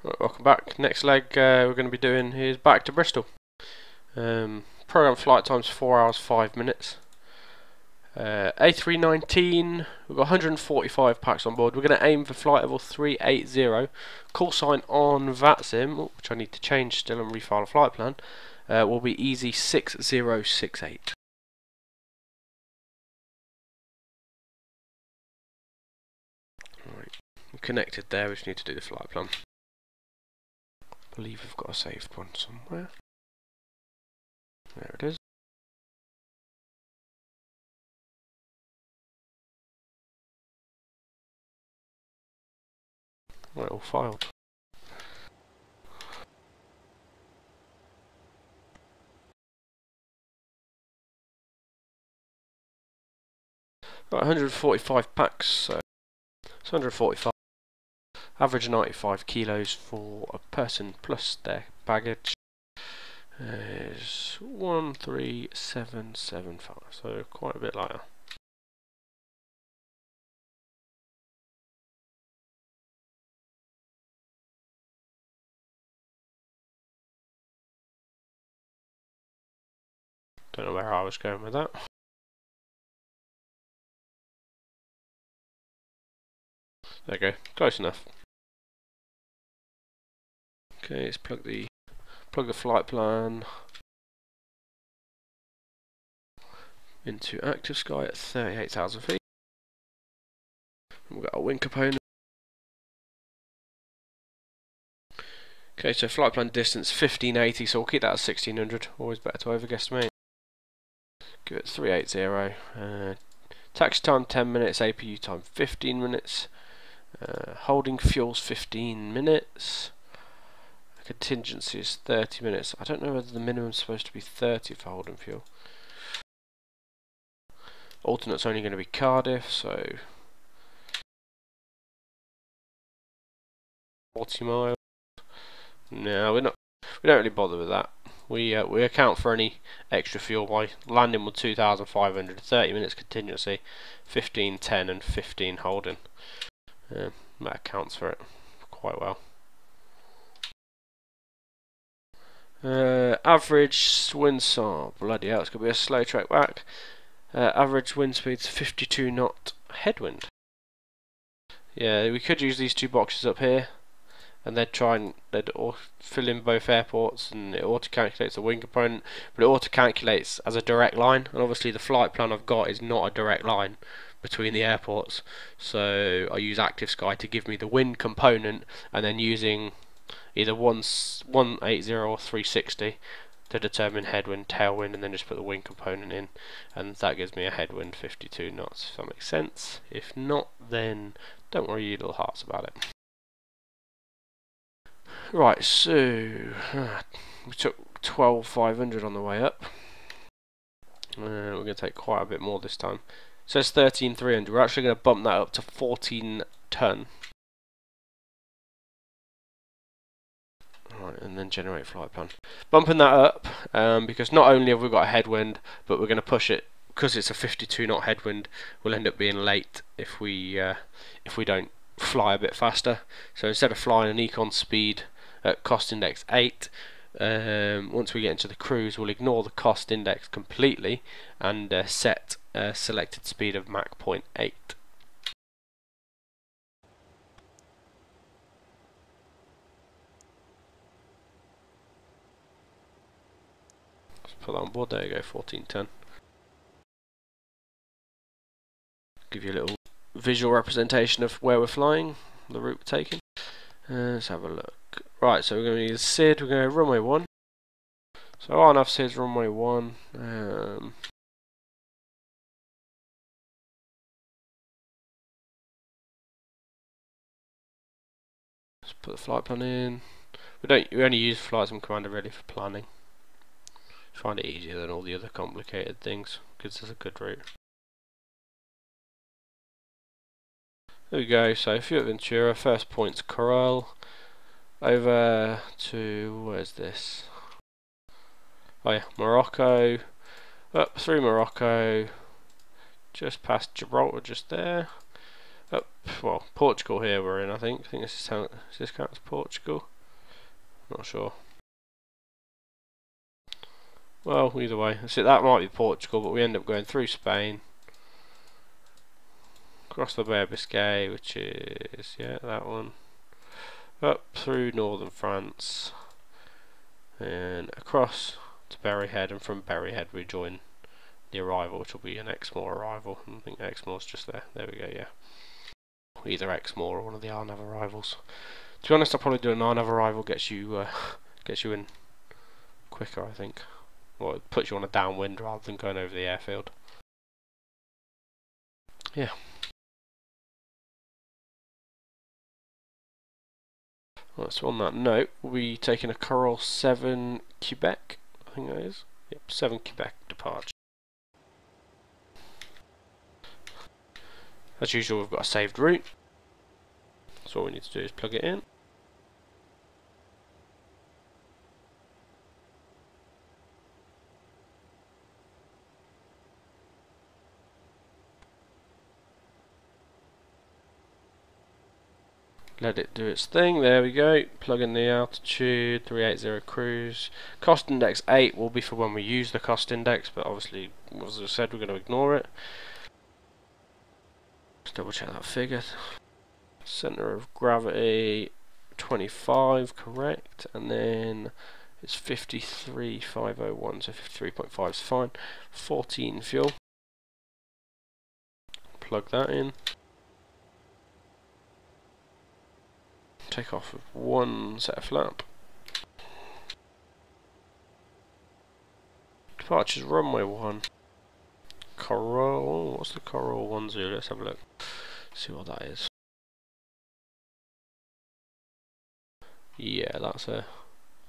Right, welcome back. Next leg we're going to be doing is back to Bristol. Program flight time's 4 hours 5 minutes. A319, we've got 145 packs on board. We're going to aim for flight level 380. Call sign on VATSIM, which I need to change still and refile a flight plan, will be EZY6068. Right, we're connected there, we just need to do the flight plan. I believe we've got a saved one somewhere. There it is. Right, all filed. Right, 145 packs, so it's 145. Average 95 kilos for a person plus their baggage is 13775, so quite a bit lighter. Don't know where I was going with that. There you go, close enough. Okay, let's plug the flight plan into active sky at 38,000 feet. We've got a wing component. Okay, so flight plan distance 1580, so we'll keep that at 1600. Always better to overguesstimate. Give it 380. Taxi time 10 minutes, APU time 15 minutes. Holding fuel's 15 minutes. Contingency is 30 minutes. I don't know whether the minimum is supposed to be 30 for holding fuel. Alternate's only going to be Cardiff, so 40 miles. No, we don't really bother with that. We account for any extra fuel by landing with 2,500, 30 minutes contingency, 15:10 and 15 holding. That accounts for it quite well. Average wind speed, bloody hell, it's going to be a slow trek back. Average wind speed's 52 knot headwind. Yeah, we could use these two boxes up here, and they'd fill in both airports, and it auto-calculates the wing component, but it auto-calculates as a direct line, and obviously the flight plan I've got is not a direct line between the airports, so I use Active Sky to give me the wind component, and then using either 180 or 360 to determine headwind, tailwind, and then just put the wind component in, and that gives me a headwind 52 knots, if that makes sense. If not, then don't worry you little hearts about it. Right, so we took 12,500 on the way up. We're going to take quite a bit more this time. So it's 13,300. We're actually going to bump that up to 14 ton. Right, and then generate flight plan. Bumping that up because not only have we got a headwind, but we're going to push it because it's a 52 knot headwind. We'll end up being late if we don't fly a bit faster. So instead of flying an econ speed at cost index 8, once we get into the cruise, we'll ignore the cost index completely and set a selected speed of Mach 0.8. Let's put that on board. There you go, 1410. Give you a little visual representation of where we're flying, the route we're taking. Let's have a look. Right, so we're going to use SID, we're going to runway 1. So RNAV SID's runway 1. Let's put the flight plan in. We only use FlightSim Commander really for planning. Find it easier than all the other complicated things, because it's a good route. There we go, so Fuerteventura, first point's Corral. Over to, where's this? Oh yeah, Morocco, up through Morocco, just past Gibraltar, just there. Oh, well, Portugal here we're in, I think. I think this is how, does this count as Portugal? Not sure. Well, either way, so that might be Portugal, but we end up going through Spain, across the Bay of Biscay, which is, yeah, that one, up through northern France, and across to Berryhead, and from Berryhead we join the arrival, which will be an Exmoor arrival. I think Exmoor's just there. There we go, yeah. Either Exmoor or one of the RNAV arrivals. To be honest, I'll probably do an RNAV arrival, gets you in quicker, I think. Well, it puts you on a downwind rather than going over the airfield. Yeah. Right, so on that note, we'll be taking a Coral 7 Quebec, I think that is. Yep, 7 Quebec departure. As usual, we've got a saved route. So all we need to do is plug it in. Let it do its thing. There we go. Plug in the altitude, 380 cruise. Cost index 8 will be for when we use the cost index, but obviously, as I said, we're going to ignore it. Just double check that figure. Center of gravity 25, correct, and then it's 53,501, so 53.5 is fine. 14 fuel. Plug that in. Take off with one set of flap. Departures runway 1. Coral, what's the Coral 10? Let's have a look. See what that is. Yeah, that's a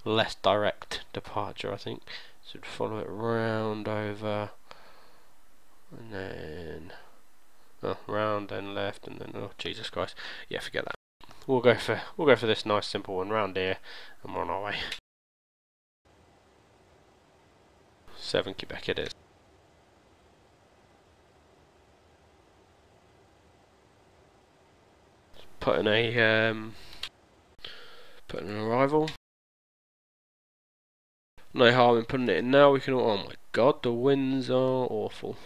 less direct departure, I think. So we'd follow it round over, and then round, then left, and then oh Jesus Christ, yeah, forget that. We'll go for this nice simple one round here, and we're on our way. 7 Quebec it is. Put in an arrival. No harm in putting it in now. We can. Oh my God, the winds are awful.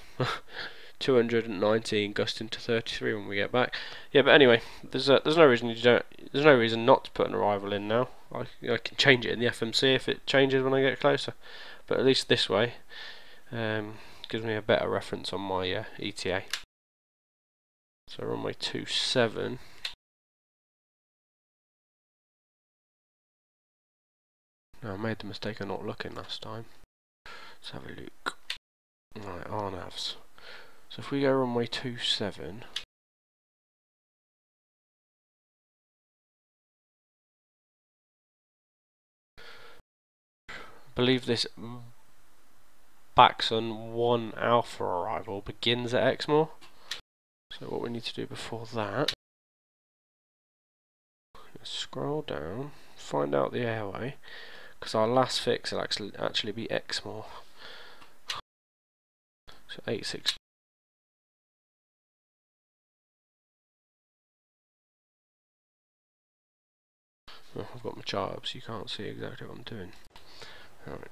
219 gusting to 33 when we get back. Yeah, but anyway, there's no reason there's no reason not to put an arrival in now. I can change it in the FMC if it changes when I get closer. But at least this way, gives me a better reference on my ETA. So runway 27. No, I made the mistake of not looking last time. Let's have a look. Right, RNAVs. So if we go runway 27, I believe this Baxon 1 Alpha arrival begins at Exmoor. So what we need to do before that, scroll down, find out the airway, because our last fix will actually be Exmoor. So 86. Oh, I've got my chart up so you can't see exactly what I'm doing. Alright.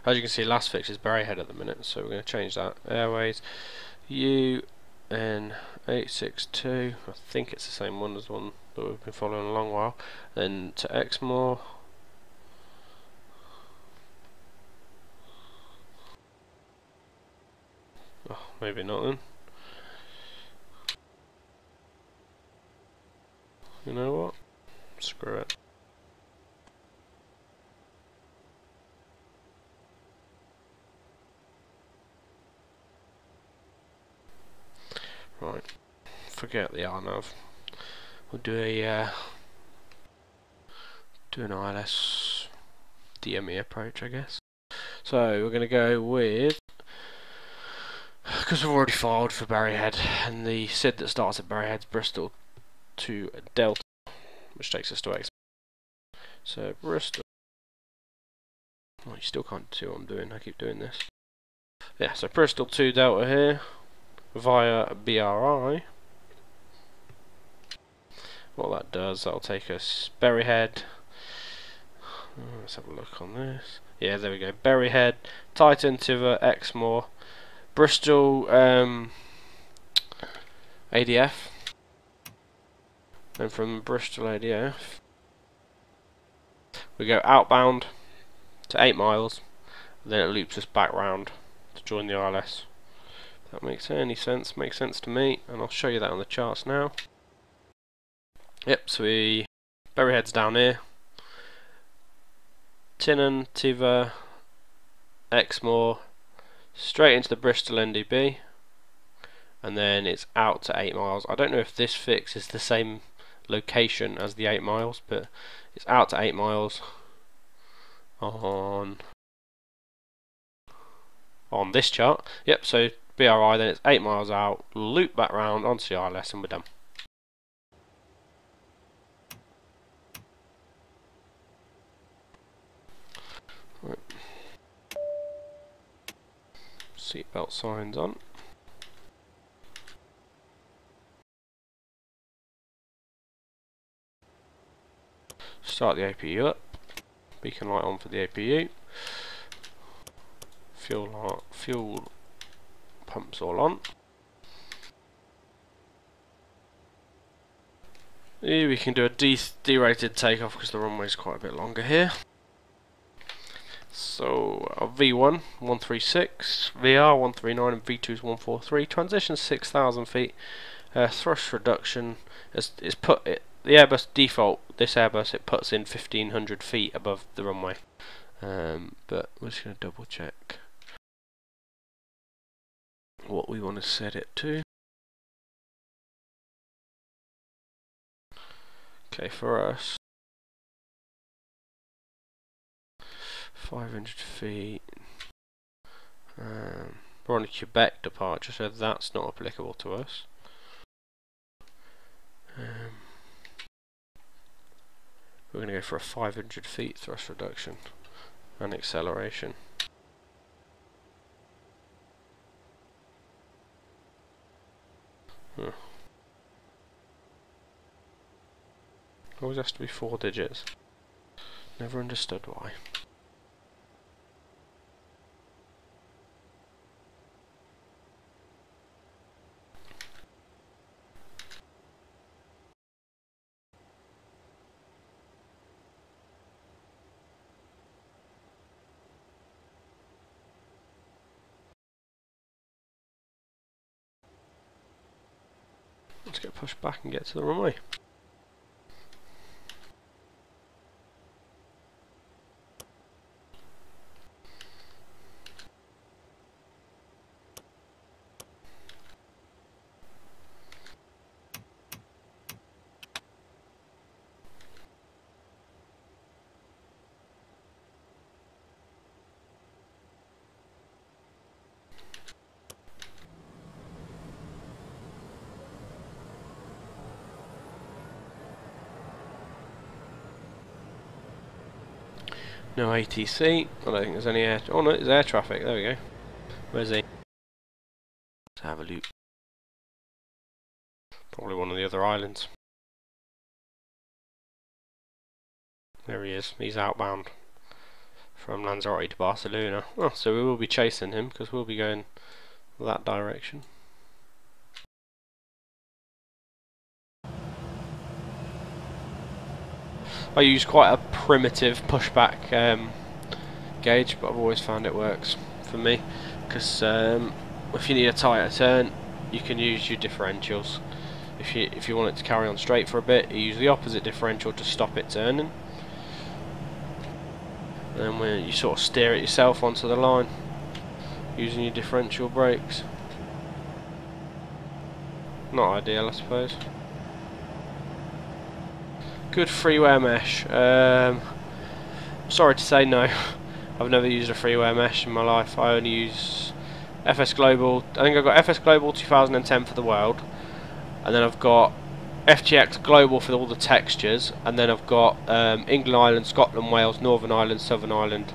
As you can see, last fix is Berryhead at the minute, so we're going to change that. Airways UN862. I think it's the same one as the one that we've been following a long while. Then to Exmoor. Oh, maybe not then. You know what? Screw it. Right. Forget the RNAV. We'll do an ILS DME approach, I guess. So we're going to go with, because we've already filed for Berryhead, and the SID that starts at Berryhead's Bristol to Delta, which takes us to X. So Bristol. Oh, you still can't see what I'm doing. I keep doing this. Yeah, so Bristol to Delta here. via BRI. What that does, that'll take us Berryhead. Let's have a look on this. Yeah, there we go. Berryhead, Titan, Tiver, Exmoor, Bristol, ADF. And from Bristol ADF, we go outbound to 8 miles, and then it loops us back round to join the ILS. If that makes any sense, makes sense to me, and I'll show you that on the charts now. Yep, so Berryhead's down here, Tynan, Tiver, Exmoor, straight into the Bristol NDB, and then it's out to 8 miles. I don't know if this fix is the same location as the 8 miles, but it's out to 8 miles on this chart. Yep, so BRI, then it's 8 miles out, loop back round onto the ILS, and we're done. Right. Seatbelt signs on. Start the APU up. Beacon light on for the APU. Fuel pumps all on. Here we can do a derated takeoff because the runway is quite a bit longer here. So our V1 136, VR 139, and V2 is 143. Transition 6,000 feet. Thrust reduction is put it. The Airbus default, this Airbus, it puts in 1,500 feet above the runway. But we're just going to double check what we want to set it to. Okay, for us, 500 feet. We're on a Quebec departure, so that's not applicable to us. We're going to go for a 500 feet thrust reduction and acceleration. Always has to be 4 digits. Never understood why. Let's get pushed back and get to the runway. No ATC. I don't think there's any air. Oh no, there's air traffic. There we go. Where's he? Let's have a look. Probably one of the other islands. There he is. He's outbound from Lanzarote to Barcelona. Oh, so we will be chasing him because we'll be going that direction. I use quite a primitive pushback gauge, but I've always found it works for me because if you need a tighter turn, you can use your differentials. If you want it to carry on straight for a bit, you use the opposite differential to stop it turning. And then when you sort of steer it yourself onto the line using your differential brakes. Not ideal, I suppose. Good freeware mesh. Sorry to say no. I've never used a freeware mesh in my life. I only use FS Global. I think I've got FS Global 2010 for the world, and then I've got FGX Global for all the textures, and then I've got England, Ireland, Scotland, Wales, Northern Ireland, Southern Ireland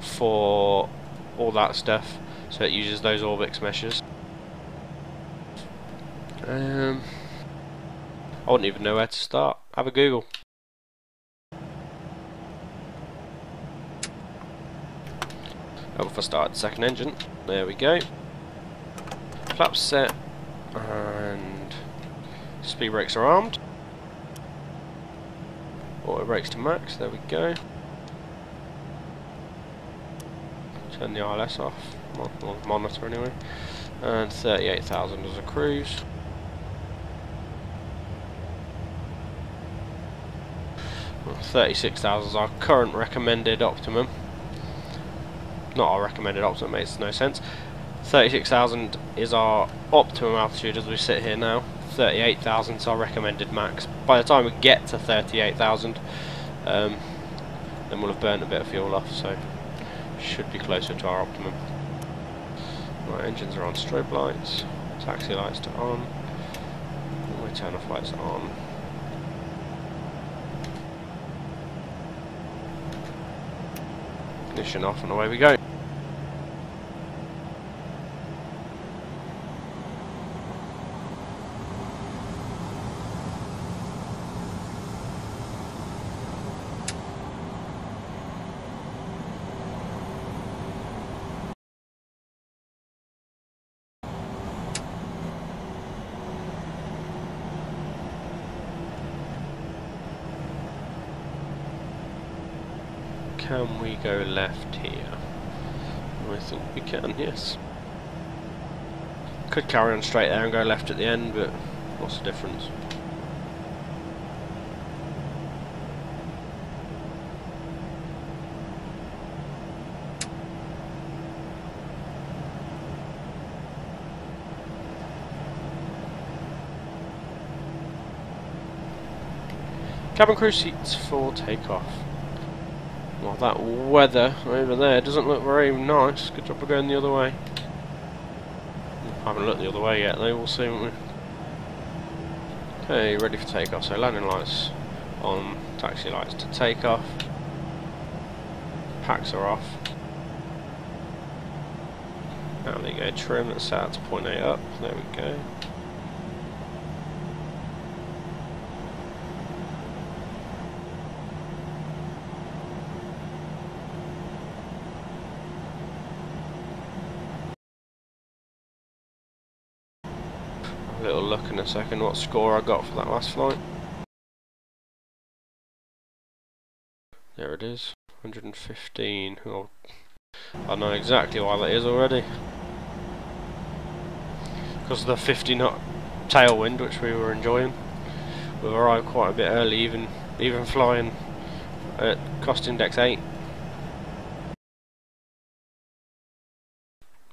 for all that stuff. so it uses those Orbix meshes. I wouldn't even know where to start. Have a Google. Oh, if I started the second engine, there we go. Flaps set, and speed brakes are armed. Auto brakes to max, there we go. Turn the ILS off, monitor anyway. And 38,000 as a cruise. Well, 36,000 is our current recommended optimum. Not our recommended optimum, makes no sense. 36,000 is our optimum altitude as we sit here now. 38,000 is our recommended max. By the time we get to 38,000, then we'll have burnt a bit of fuel off, so should be closer to our optimum. Right, engines are on, strobe lights, taxi lights to on, all my turn off lights on. Ignition off and away we go. Can we go left here? I think we can, yes. Could carry on straight there and go left at the end, but what's the difference? Cabin crew seats for takeoff. Well, that weather over there doesn't look very nice. Good job of going the other way. I haven't looked the other way yet though, we'll see, won't we? Okay, ready for takeoff. So landing lights on, taxi lights to take off. Packs are off. Now there you go, trim, that's set to 0.8 up. There we go. A little look in a second what score I got for that last flight. There it is, 115. Oh, I know exactly why that is already. Because of the 50 knot tailwind which we were enjoying. We arrived quite a bit early, even flying at cost index 8.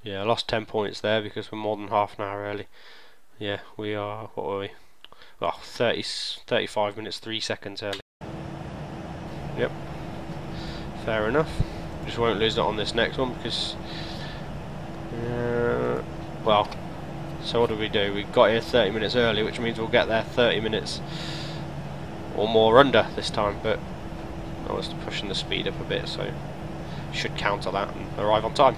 Yeah, I lost 10 points there because we're more than half an hour early. Yeah, we are, what were we? Well, 35 minutes, 3 seconds early. Yep, fair enough. Just won't lose it on this next one because, well, so what do? We got here 30 minutes early, which means we'll get there 30 minutes or more under this time, but I was pushing the speed up a bit, so should counter that and arrive on time.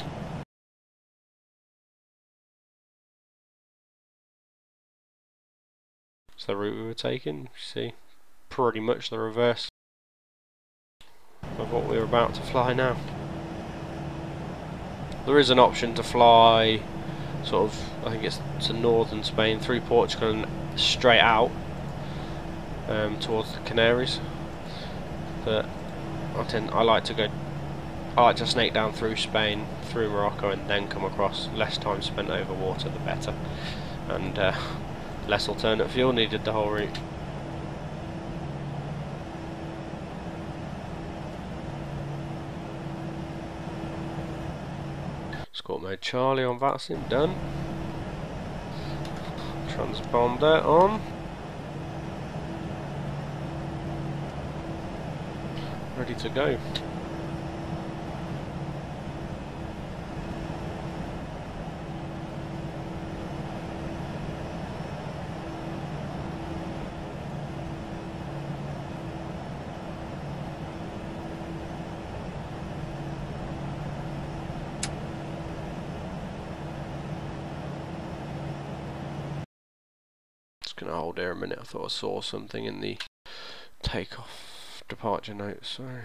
So the route we were taking, you see, pretty much the reverse of what we were about to fly now. There is an option to fly sort of, I think it's to northern Spain through Portugal and straight out towards the Canaries, but I like to snake down through Spain, through Morocco, and then come across. Less time spent over water the better, and less alternate fuel needed the whole route. Escort mode Charlie on VATSIM, done. Transponder on. Ready to go. Just gonna hold there a minute. I thought I saw something in the takeoff departure notes. Sorry.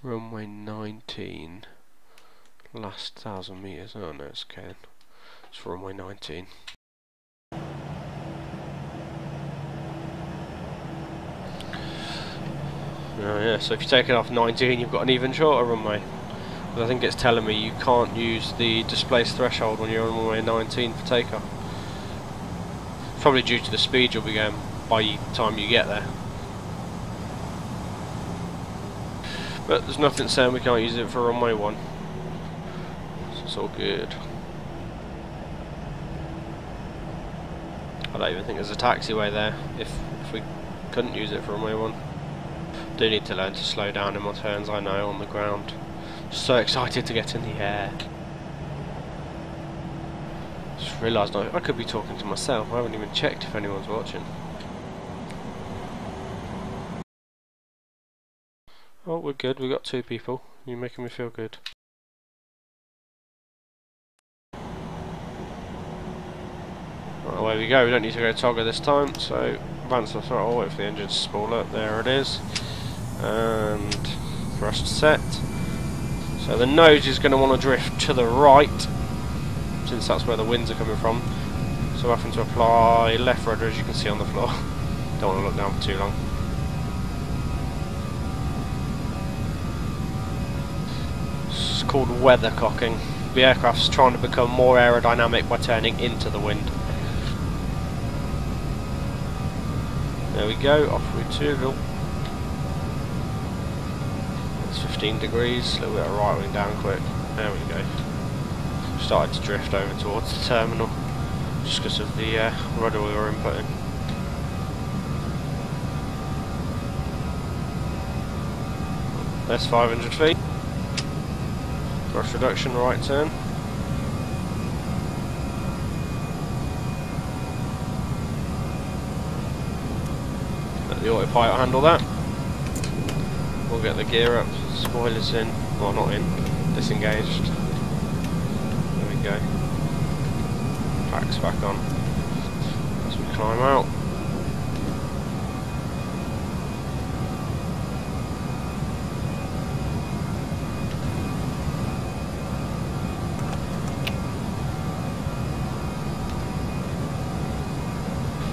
Runway 19. Last 1,000 meters. Oh no, it's okay. It's runway 19. Oh yeah, so if you take it off 19, you've got an even shorter runway. But I think it's telling me you can't use the displaced threshold when you're on runway 19 for takeoff. Probably due to the speed you'll be going by the time you get there. But there's nothing saying we can't use it for runway 1. So it's all good. I don't even think there's a taxiway there if we couldn't use it for runway 1. Do need to learn to slow down in my turns, I know, on the ground. So excited to get in the air. Just realised I could be talking to myself. I haven't even checked if anyone's watching. Oh, we're good. We've got 2 people. You're making me feel good. Right, away we go. We don't need to go toggle this time. So, advance the throttle. Wait for the engine to spool up. There it is. And thrust set. So the nose is going to want to drift to the right, since that's where the winds are coming from. So we're having to apply left rudder, as you can see on the floor. Don't want to look down for too long. It's called weathercocking. The aircraft's trying to become more aerodynamic by turning into the wind. There we go, off we toodle. 15 degrees, a little bit of right wing down quick. There we go. Started to drift over towards the terminal just because of the rudder we were inputting. That's 500 feet. Thrust reduction, right turn. Let the autopilot handle that. We'll get the gear up, spoilers in, well not in, disengaged. There we go. Packs back on as we climb out.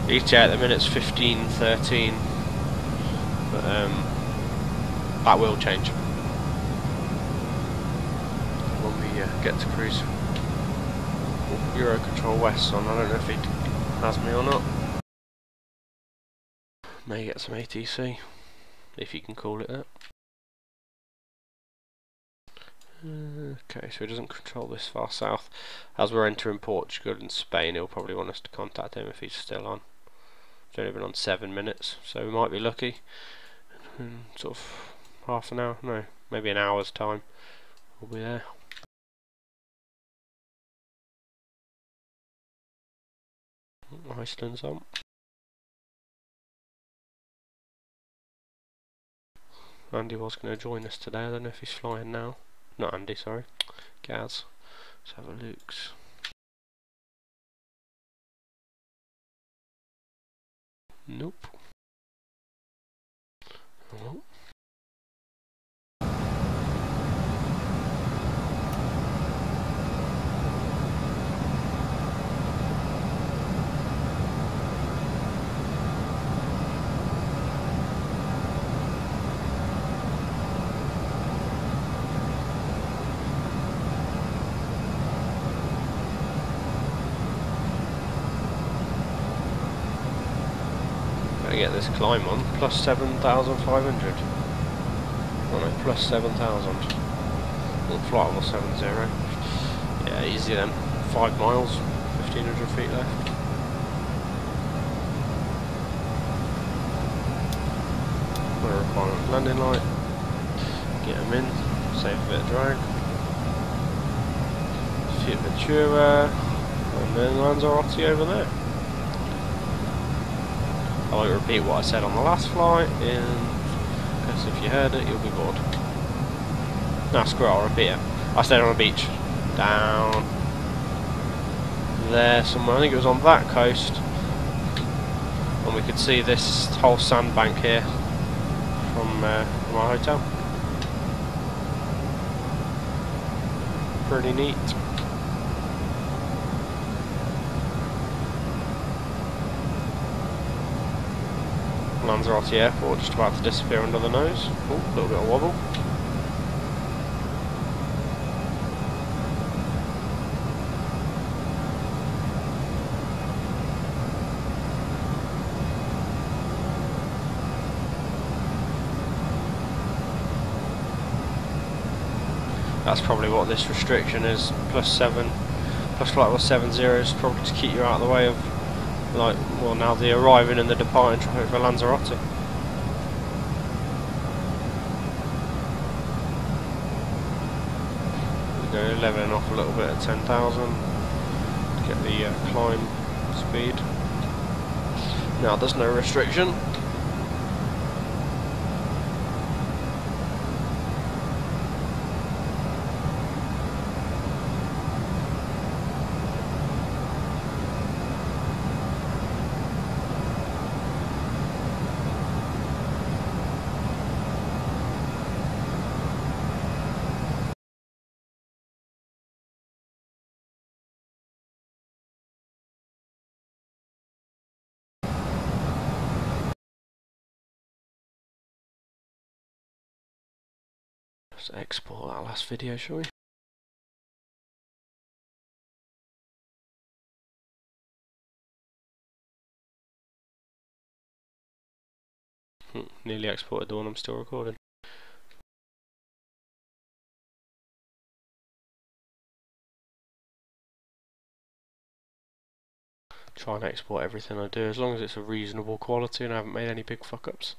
ETA at the minute's 15:13, but that will change when we get to cruise. Euro Control West on, I don't know if he has me or not. May get some ATC, if you can call it that. Okay, so he doesn't control this far south. As we're entering Portugal and Spain, he'll probably want us to contact him if he's still on. It's only been on 7 minutes, so we might be lucky. In sort of half an hour, no, maybe an hour's time, we'll be there. Iceland's on. Andy was going to join us today, I don't know if he's flying now. Not Andy, sorry. Gaz. Let's have a look. Nope. Oh. Get this climb on, plus 7,500. Oh no, plus 7,000. Well, flight level 70. Yeah, easy then. 5 miles, 1,500 feet left. We're requiring landing light. Get them in, save a bit of drag. Fiat Ventura, And then Lanzarote over there. I won't repeat what I said on the last flight, because if you heard it, you'll be bored. No, screw it, I'll repeat it. I stayed on a beach. Down there somewhere, I think it was on that coast. And we could see this whole sandbank here from our hotel. Pretty neat. Lanzarote Airport just about to disappear under the nose. Oh, a little bit of wobble. That's probably what this restriction is, +7, plus flight was 70 is probably to keep you out of the way of, like, well, now the arriving and the departing traffic for Lanzarote. We go levelling off a little bit at 10,000 to get the climb speed. Now there's no restriction. Let's export that last video, shall we? Nearly exported the one I'm still recording. Try and export everything I do, as long as it's a reasonable quality and I haven't made any big fuck ups.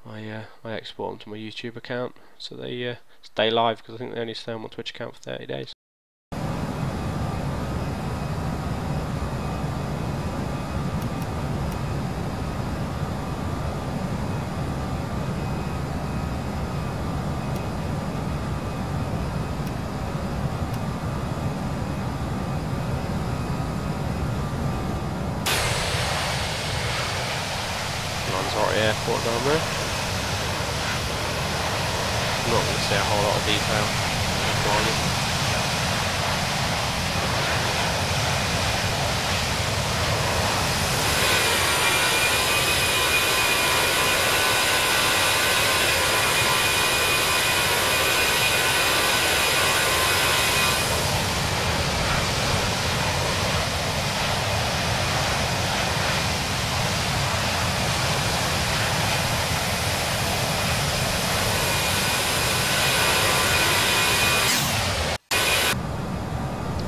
I export them to my YouTube account, so they stay live, because I think they only stay on my Twitch account for 30 days. Lanzarote Airport down there. I'm not going to see a whole lot of detail.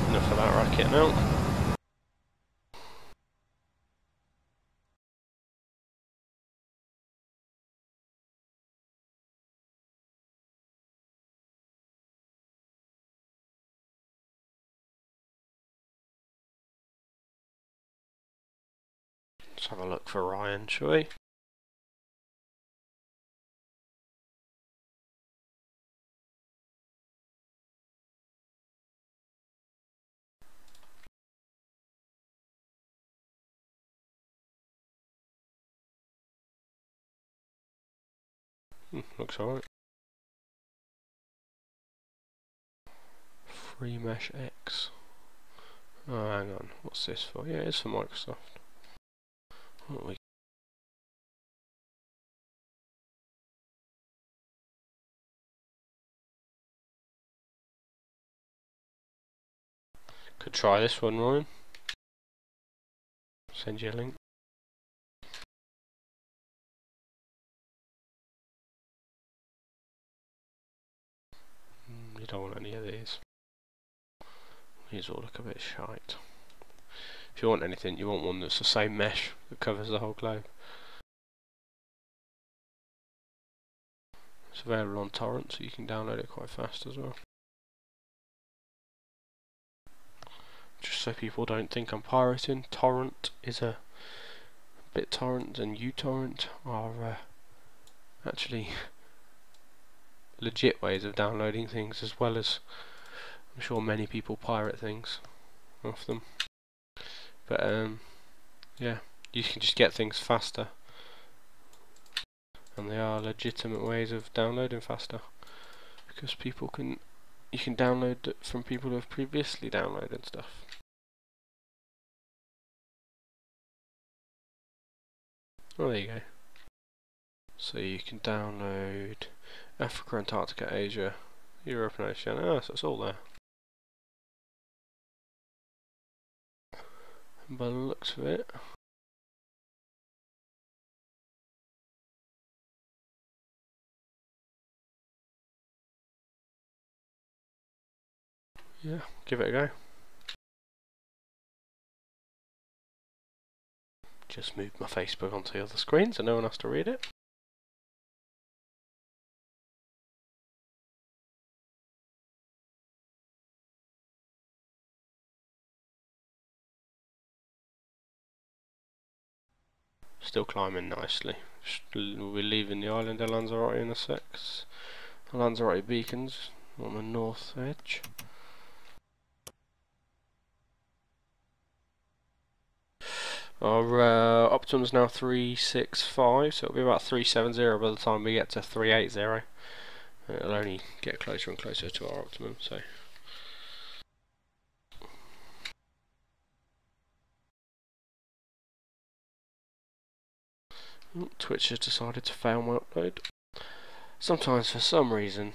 Enough of that racket now. Let's have a look for Ryan, shall we? Looks alright. Free Mesh X. Oh, hang on. What's this for? Yeah, it's for Microsoft. What we could try this one, Ryan. Send you a link. You don't want any of these. These all look a bit shite. If you want anything, you want one that's the same mesh that covers the whole globe. It's available on torrent, so you can download it quite fast as well. Just so people don't think I'm pirating. Torrent is a BitTorrent and uTorrent are actually legit ways of downloading things, as well as I'm sure many people pirate things off them. But yeah, you can just get things faster, and they are legitimate ways of downloading faster, because you can download it from people who have previously downloaded stuff. Oh, there you go. So you can download Africa, Antarctica, Asia, Europe and Oceania. So it's all there. And by the looks of it, yeah, give it a go. Just moved my Facebook onto the other screen so no one has to read it. Still climbing nicely. We'll be leaving the island of Lanzarote in a sec. The Lanzarote beacons on the north edge. Our optimum's now 365, so it'll be about 370 by the time we get to 380. It'll only get closer and closer to our optimum, so. Twitch has decided to fail my upload. Sometimes, for some reason,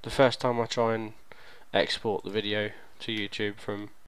the first time I try and export the video to YouTube from